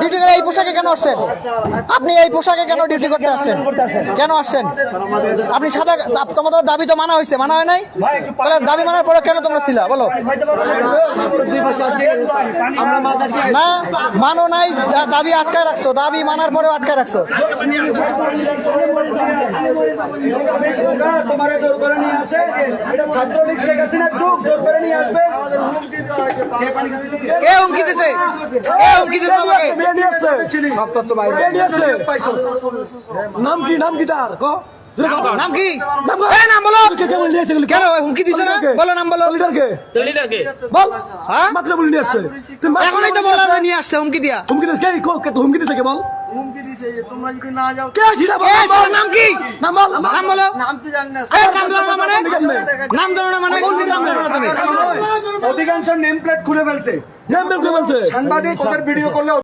Duty করে এই পোশাকে কেন আসছেন? আপনি এই পোশাকে কেন ডিউটি করতে আসছেন? কেন আসছেন? আপনি সাদা, তোমাদের দাবি তো মানা হয়েছে, মানা হয় নাই? তাহলে দাবি মানার পরে কেন তোমরা ছিলা বলো? না মানো নাই, দাবি আটকায় রাখছো, দাবি মানার পরেও আটকায় রাখছো। তোমারে জোর করে নিয়ে আসে, এটা ছাত্রলীগ শেখ হাসিনার যুগ, জোর করে নিয়ে আসবে। কে হুমকি দিছে? কে হুমকি দিছে আমাকে? নাম কি, নাম কি তার? নাম কি? নাম বলো। কেন হুমকি দিছে না? বলো নাম বলো। বল, হ্যাঁ মাত্র বলে নিয়ে আসছে। এখনই তো বলা নিয়ে আসছে হুমকি দিয়া। হুমকি দিচ্ছে হুমকি দিচ্ছে কে বল? হুমকি দিছে যে তোমরা যদি না যাও। কে ছিল বল? নাম কি? নাম বল, নাম বলো। নাম তো জানি না। নাম জানো না মানে? নাম জানো না মানে? কিসের নাম জানো না তুমি? অধিকাংশ নেম প্লেট খুলে ফেলছে। বলছে সাংবাদিক ওদের ভিডিও করলে